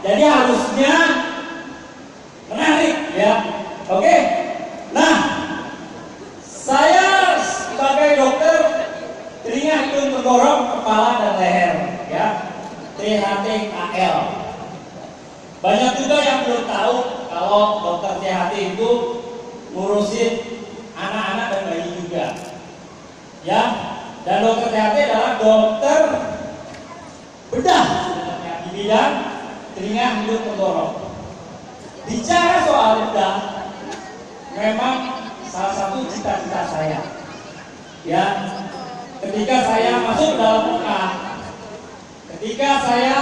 Jadi harusnya menarik ya. Oke. Nah, saya sebagai dokter telinga, hidung, tenggorok, kepala dan leher ya. THT-KL. Banyak juga yang belum tahu kalau dokter THT itu ngurusin anak-anak dan bayi juga. Ya. Dan dokter THT adalah dokter bedah sebenarnya di bidang telinga, hidung, tenggorok. Bicara soal bedah, memang salah satu cita-cita saya. Ya, ketika saya masuk dalam muka, ketika saya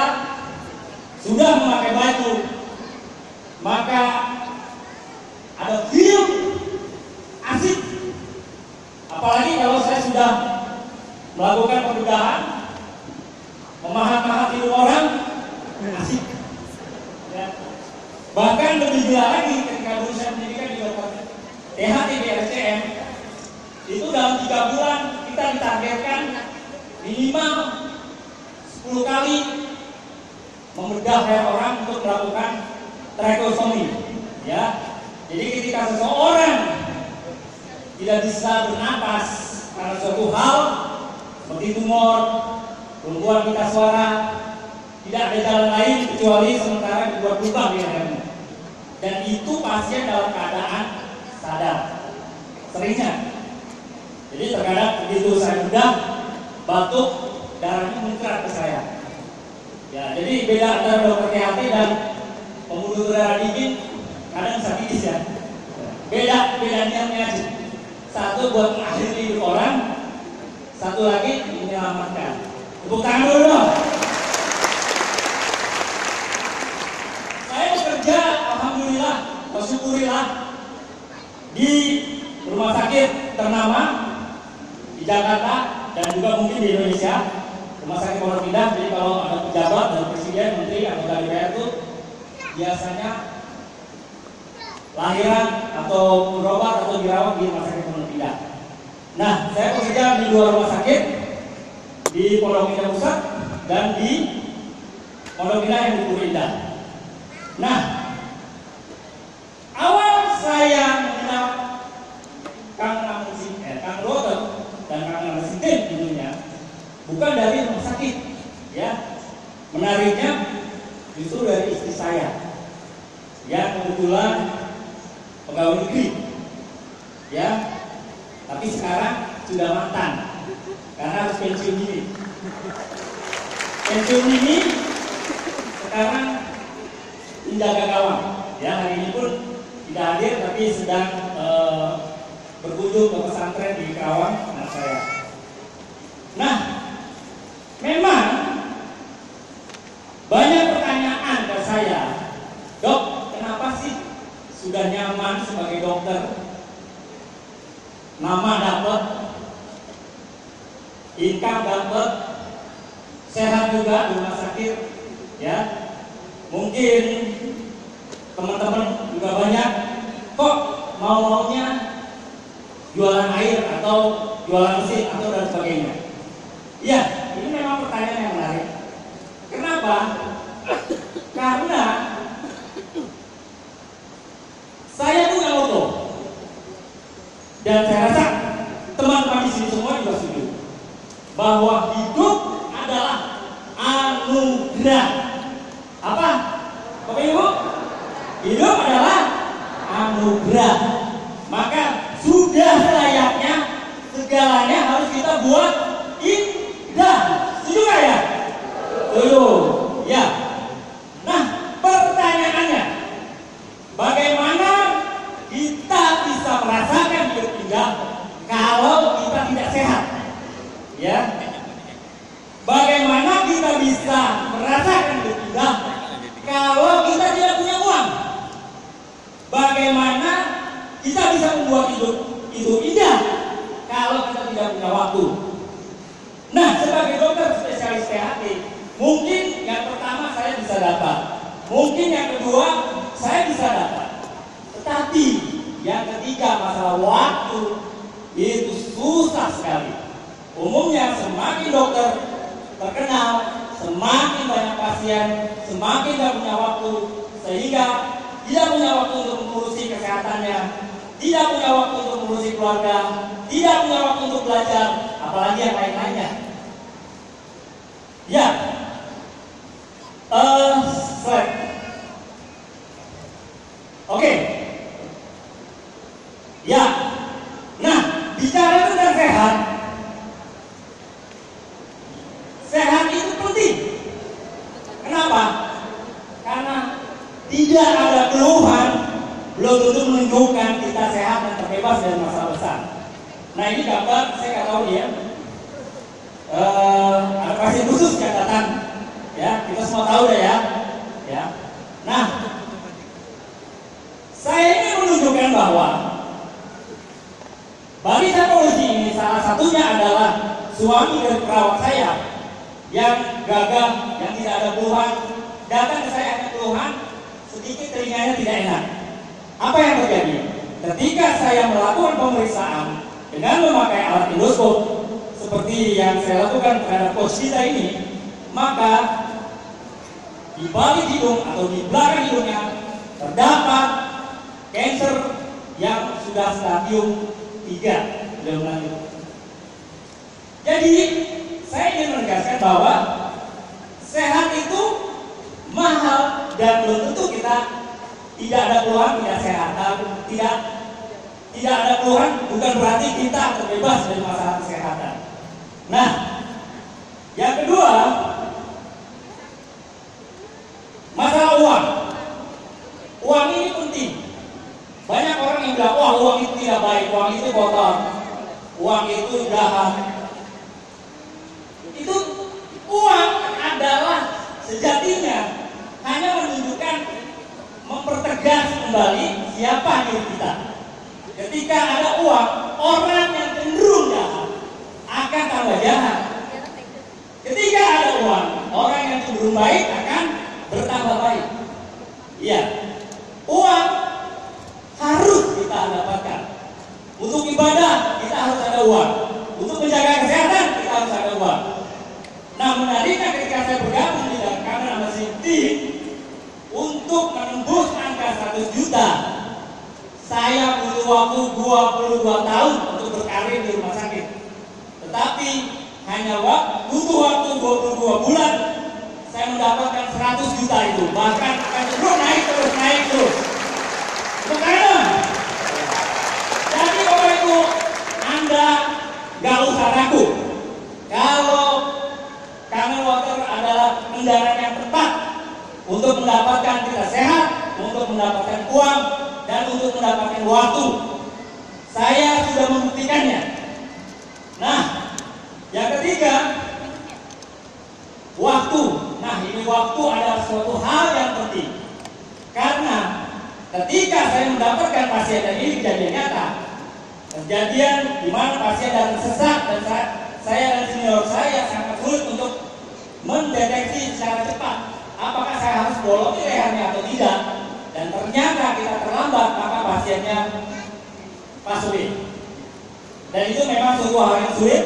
sudah memakai baju, maka ada feel asik. Apalagi kalau saya sudah melakukan pembedahan, memahat-mahat hidung orang, asik. Ya. Bahkan lebih gila lagi ketika dulu saya pendidikan di dokter THT di RSCM, itu dalam 3 bulan kita ditargetkan minimal 10 kali membedah leher orang untuk melakukan tracheostomy. Ya, jadi ketika seseorang tidak bisa bernapas karena suatu hal seperti tumor, gangguan pita suara, tidak ada jalan lain kecuali sementara dibuat lubang di lehernya. Dan itu pasien dalam keadaan sadar, seringnya. Jadi terkadang begitu saya bedah, batuk, darahnya muncrat ke saya. Ya, jadi beda antara dokter THT dan pembunuh udara dingin, kadang sakit ya. Beda niatnya aja. Satu buat mengakhiri hidup orang, satu lagi menyelamatkan. Tepuk tangan dulu dong. Saya bekerja, alhamdulillah, bersyukurillah di rumah sakit ternama di Jakarta dan juga mungkin di Indonesia, Rumah Sakit Pondok Indah. Jadi kalau ada pejabat dan presiden, menteri, anggota DPR itu biasanya lahiran atau berobat atau dirawat di Rumah Sakit Pondok Indah. Nah, saya bekerja di 2 rumah sakit, di Pondok Indah Pusat dan di Pondok Indah yang di Pura Indah. Nah, awal saya mengenal Kang Roter dan Kang Nasidin tentunya bukan dari rumah sakit, ya. Menariknya justru dari istri saya, ya, kebetulan pegawai negeri, ya. Tapi sekarang sudah mantan karena harus pensiun dini. Pensiun dini sekarang menjaga gawang, ya. Hari ini pun tidak hadir tapi sedang berkunjung ke pesantren di Karawang anak saya. Nah, memang banyak pertanyaan ke saya, Dok, kenapa sih sudah nyaman sebagai dokter, nama dapat, income dapat, sehat juga di rumah sakit, ya. Mungkin teman-teman juga banyak, kok mau-maunya jualan air atau jualan mesin atau dan sebagainya. Ya, ini memang pertanyaan yang menarik. Kenapa? Karena saya punya moto, dan saya rasa teman-teman di sini semua juga setuju bahwa hidup adalah anugerah. Apa? Bapak Ibu? Hidup adalah anugerah. Maka sudah layaknya segalanya harus kita buat indah. Setuju gak ya? Setuju. Ya. Nah, pertanyaannya, bagaimana kita bisa merasakan hidup indah kalau kita tidak sehat? Ya. Bagaimana kita bisa merasakan hidup indah kalau kita tidak punya uang? Bagaimana kita bisa membuat hidup itu indah kalau kita tidak punya waktu? Nah, sebagai dokter spesialis THT, mungkin yang pertama saya bisa dapat, mungkin yang kedua saya bisa dapat, tetapi yang ketiga masalah waktu itu susah sekali. Umumnya semakin dokter terkenal, semakin banyak pasien, semakin tidak punya waktu, sehingga tidak punya waktu untuk mengurusi kesehatannya, tidak punya waktu untuk mengurusi keluarga, tidak punya waktu untuk belajar, apalagi yang lain-lainnya. Ya, slide. Oke. Ya. Nah, bicara tentang sehat. Sehat itu penting. Kenapa? Karena tidak ada keluhan belum tentu menunjukkan kita sehat dan terbebas dari masalah besar. Nah, ini gambar, saya nggak tahu dia. Ada pasien khusus catatan, ya kita semua tahu deh ya. Nah, saya ingin menunjukkan bahwa barisan polisi ini salah satunya adalah suami dari perawat saya yang gagah, yang tidak ada keluhan, datang ke saya ada keluhan, sedikit telinganya tidak enak. Apa yang terjadi? Ketika saya melakukan pemeriksaan dengan memakai alat endoskop seperti yang saya lakukan terhadap coach kita ini, maka di balik hidung atau di belakang hidungnya terdapat kanker yang sudah stadium 3. Jadi saya ingin menegaskan bahwa sehat itu mahal dan belum tentu kita tidak ada keluhan, tidak sehat, tidak ada keluhan bukan berarti kita terbebas dari masalah kesehatan. Nah, yang kedua, masalah uang. Uang ini penting. Banyak orang yang bilang, wah uang itu tidak baik, uang itu kotor, uang itu jahat. Itu uang adalah sejatinya hanya menunjukkan, mempertegas kembali siapa diri kita. Ketika ada uang, orang yang cenderung jahat akan tambah jahat. Ketika ada uang, orang yang cenderung baik akan bertambah baik. Iya, uang harus kita dapatkan. Untuk ibadah kita harus ada uang. Untuk menjaga kesehatan kita harus ada uang. Nah, menariknya ketika saya bergabung di dalam kamera mesin tim untuk menembus angka 100 juta, saya butuh waktu 22 tahun untuk berkarir di rumah sakit. Tetapi hanya butuh waktu 22 bulan, saya mendapatkan 100 juta itu. Bahkan akan terus naik terus. Karena jadi Bapak Ibu, Anda gak usah ragu. Kalau Camel Water adalah kendaraan yang tepat untuk mendapatkan kita sehat, untuk mendapatkan uang, dan untuk mendapatkan waktu. Saya sudah membuktikannya. Nah, yang ketiga, waktu. Nah, ini waktu adalah suatu hal yang penting. Karena ketika saya mendapatkan pasien, dan ini kejadian nyata, kejadian di mana pasien datang sesak dan saya dan senior saya sangat sulit untuk mendeteksi secara cepat apakah saya harus bolongi lehernya atau tidak, dan ternyata kita terlambat, maka pasiennya pasui. Dan itu memang suatu hal yang sulit.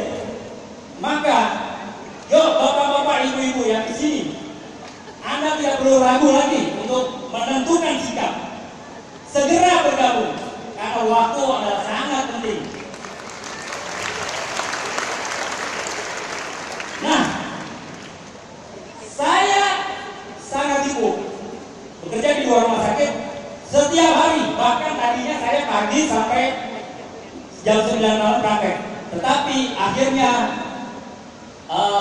Maka, yuk bapak-bapak, ibu-ibu yang di sini, Anda tidak perlu ragu lagi untuk menentukan sikap. Segera bergabung, karena waktu adalah sangat penting. Nah, saya sangat sibuk bekerja di luar rumah sakit setiap hari. Bahkan tadinya saya pagi sampai jam 9 malam praktek. Tetapi akhirnya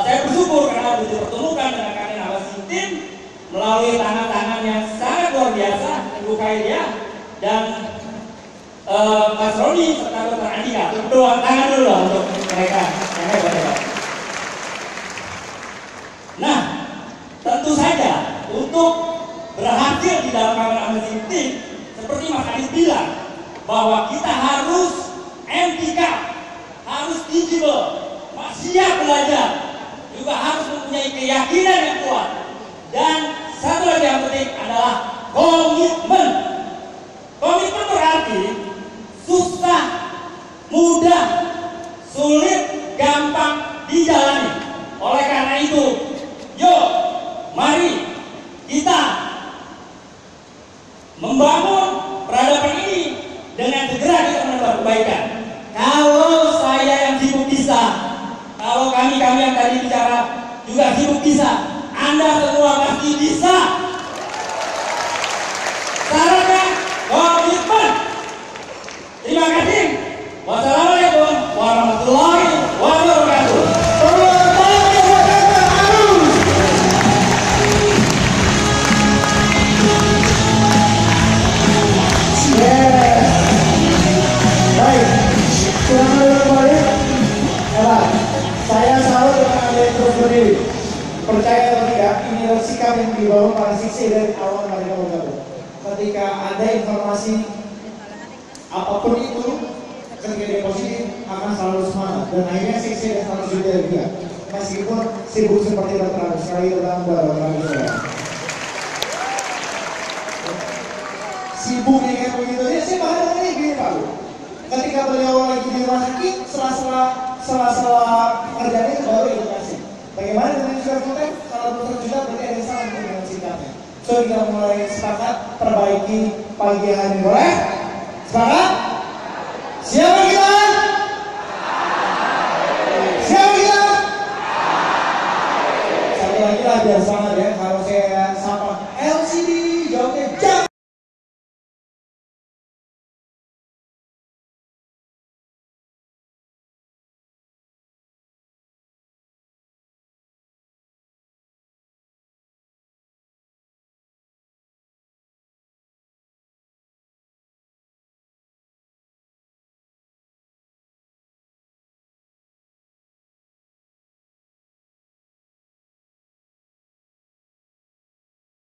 saya bersyukur karena dipertemukan dengan Kak Nawasi tim melalui tangan-tangan yang sangat luar biasa, Ibu Kailia dan Mas Roni serta Dr. Andika. Berdoa tangan dulu lah untuk mereka yang hebat-hebat. Nah, tentu saja untuk berhasil di dalam kamera mesin tim, seperti Mas Adis bilang, bahwa kita harus MTK, harus teachable, siap belajar, juga harus mempunyai keyakinan yang kuat. Dan satu lagi yang penting adalah komitmen. Komitmen berarti susah, mudah, sulit, gampang dijalani. Oleh karena itu, Yuk, mari kita membangun peradaban ini dengan segera kita menambah kebaikan. Kalau saya yang sibuk bisa, kalau kami yang tadi bicara juga sibuk bisa, Anda semua pasti bisa. Syaratnya komitmen. Terima kasih. Wassalamualaikum warahmatullahi wabarakatuh. Baik, silahkan kembali. Saya salut dengan Anda yang terus berdiri. Percaya atau tidak, ini adalah sikap yang dibangun para siswi dari awal mereka bergabung. Ketika ada informasi apapun itu, ketika dia positif akan selalu semangat dan akhirnya siswi dan selalu sudah juga. Meskipun sibuk seperti Dr. Agus, sekali tentang buat Dr. Agus saya. Sibuk kayak begitu ya, saya bahkan dengan ini gini Pak. Ketika beliau lagi di rumah sakit, sela-sela pekerjaan itu baru edukasi. Bagaimana dengan juga konten? Kalau dokter juga berarti ada salah dengan sikapnya. So kita mulai sepakat perbaiki pagi hari boleh? Sepakat? Siapa?